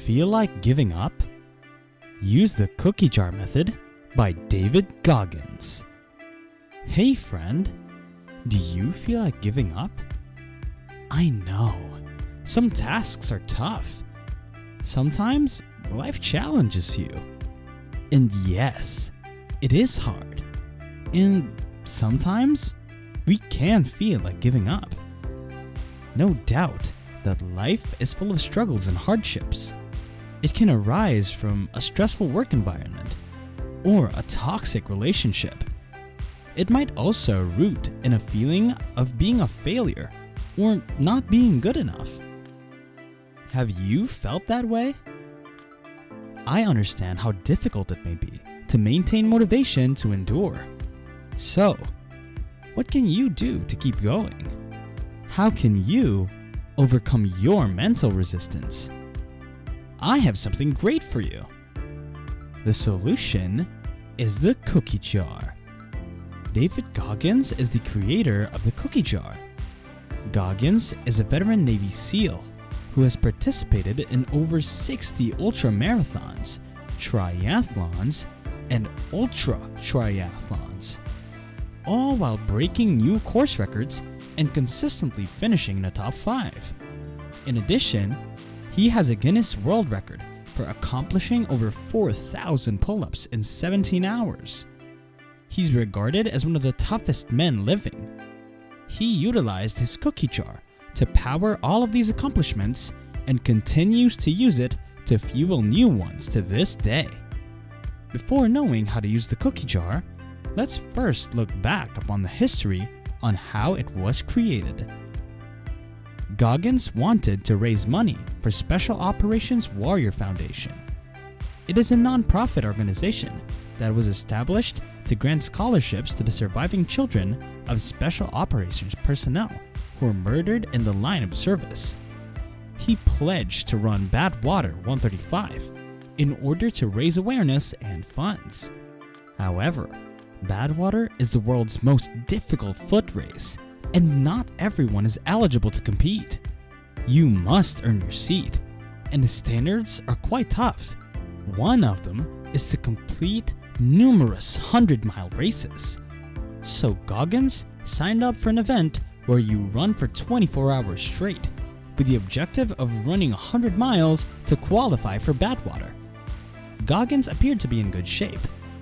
feel like giving up? Use the cookie jar method by David Goggins. Hey friend, do you feel like giving up? I know, some tasks are tough. Sometimes life challenges you. And yes, it is hard. And sometimes we can feel like giving up. No doubt that life is full of struggles and hardships. It can arise from a stressful work environment or a toxic relationship. It might also root in a feeling of being a failure or not being good enough. Have you felt that way? I understand how difficult it may be to maintain motivation to endure. So, what can you do to keep going? How can you overcome your mental resistance? I have something great for you. The solution is the cookie jar. David Goggins is the creator of the cookie jar. Goggins is a veteran Navy SEAL who has participated in over 60 ultra marathons, triathlons, and ultra triathlons, all while breaking new course records and consistently finishing in the top 5. In addition, he has a Guinness World Record for accomplishing over 4,000 pull-ups in 17 hours. He's regarded as one of the toughest men living. He utilized his cookie jar to power all of these accomplishments and continues to use it to fuel new ones to this day. Before knowing how to use the cookie jar, let's first look back upon the history on how it was created. Goggins wanted to raise money for Special Operations Warrior Foundation. It is a non-profit organization that was established to grant scholarships to the surviving children of Special Operations personnel who were murdered in the line of service. He pledged to run Badwater 135 in order to raise awareness and funds. However, Badwater is the world's most difficult foot race, and not everyone is eligible to compete. You must earn your seat, and the standards are quite tough. One of them is to complete numerous 100-mile races. So Goggins signed up for an event where you run for 24 hours straight, with the objective of running 100 miles to qualify for Badwater. Goggins appeared to be in good shape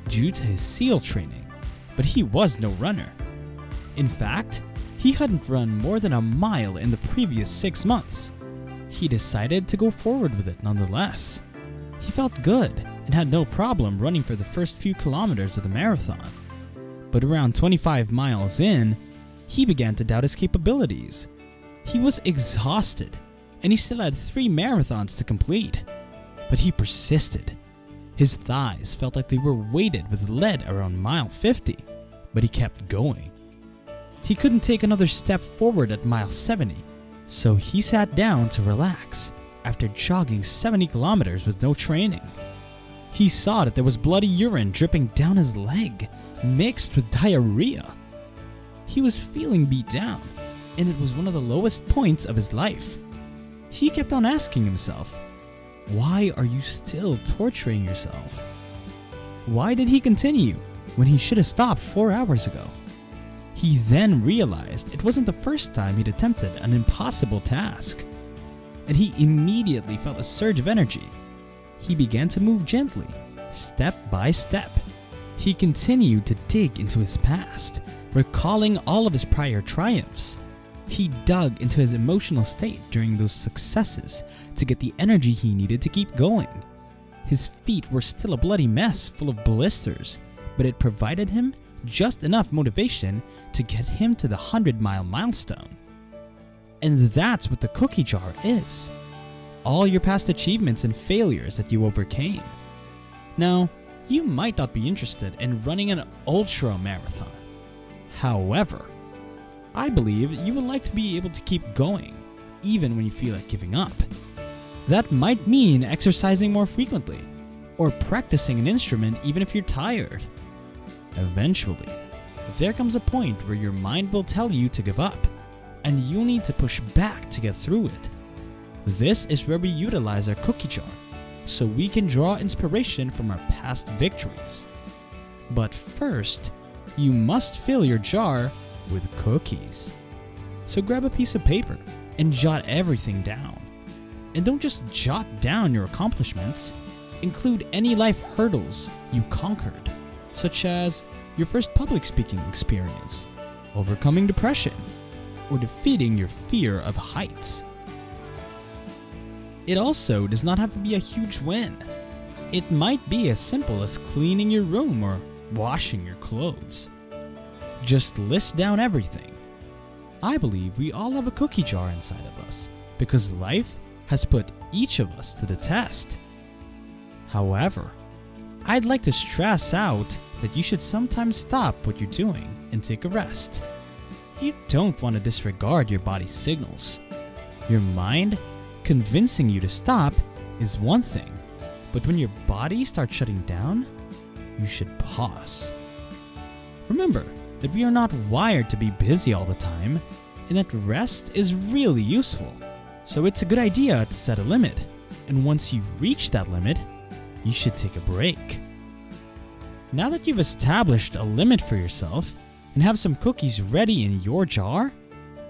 due to his SEAL training, but he was no runner. In fact, he hadn't run more than a mile in the previous 6 months. He decided to go forward with it nonetheless. He felt good and had no problem running for the first few kilometers of the marathon. But around 25 miles in, he began to doubt his capabilities. He was exhausted, and he still had 3 marathons to complete. But he persisted. His thighs felt like they were weighted with lead around mile 50, but he kept going. He couldn't take another step forward at mile 70, so he sat down to relax after jogging 70 kilometers with no training. He saw that there was bloody urine dripping down his leg, mixed with diarrhea. He was feeling beat down, and it was one of the lowest points of his life. He kept on asking himself, why are you still torturing yourself? Why did he continue when he should have stopped 4 hours ago? He then realized it wasn't the first time he'd attempted an impossible task, and he immediately felt a surge of energy. He began to move gently, step by step. He continued to dig into his past, recalling all of his prior triumphs. He dug into his emotional state during those successes to get the energy he needed to keep going. His feet were still a bloody mess full of blisters, but it provided him just enough motivation to get him to the 100-mile milestone. And that's what the cookie jar is. All your past achievements and failures that you overcame. Now, you might not be interested in running an ultra marathon. However, I believe you would like to be able to keep going, even when you feel like giving up. That might mean exercising more frequently, or practicing an instrument even if you're tired. Eventually, there comes a point where your mind will tell you to give up, and you'll need to push back to get through it. This is where we utilize our cookie jar so we can draw inspiration from our past victories. But first, you must fill your jar with cookies. So grab a piece of paper and jot everything down. And don't just jot down your accomplishments, include any life hurdles you conquered, such as your first public speaking experience, overcoming depression, or defeating your fear of heights. It also does not have to be a huge win. It might be as simple as cleaning your room or washing your clothes. Just list down everything. I believe we all have a cookie jar inside of us because life has put each of us to the test. However, I'd like to stress out that you should sometimes stop what you're doing and take a rest. You don't want to disregard your body's signals. Your mind convincing you to stop is one thing, but when your body starts shutting down, you should pause. Remember that we are not wired to be busy all the time, and that rest is really useful. So it's a good idea to set a limit, and once you reach that limit, you should take a break. Now that you've established a limit for yourself and have some cookies ready in your jar,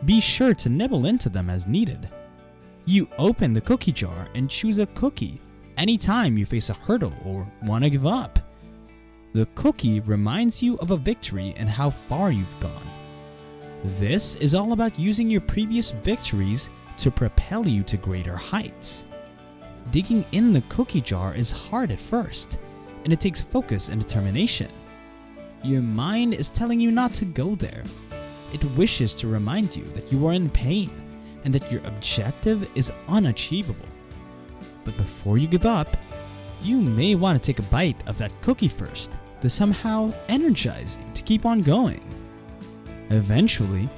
be sure to nibble into them as needed. You open the cookie jar and choose a cookie anytime you face a hurdle or want to give up. The cookie reminds you of a victory and how far you've gone. This is all about using your previous victories to propel you to greater heights. Digging in the cookie jar is hard at first, and it takes focus and determination. Your mind is telling you not to go there. It wishes to remind you that you are in pain and that your objective is unachievable. But before you give up, you may want to take a bite of that cookie first to somehow energize you to keep on going. Eventually,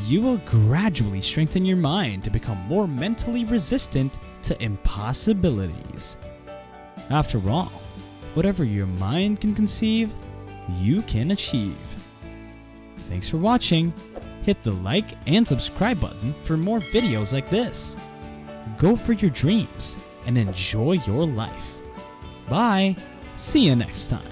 you will gradually strengthen your mind to become more mentally resistant to impossibilities. After all, whatever your mind can conceive, you can achieve. Thanks for watching. Hit the like and subscribe button for more videos like this. Go for your dreams and enjoy your life. Bye. See you next time.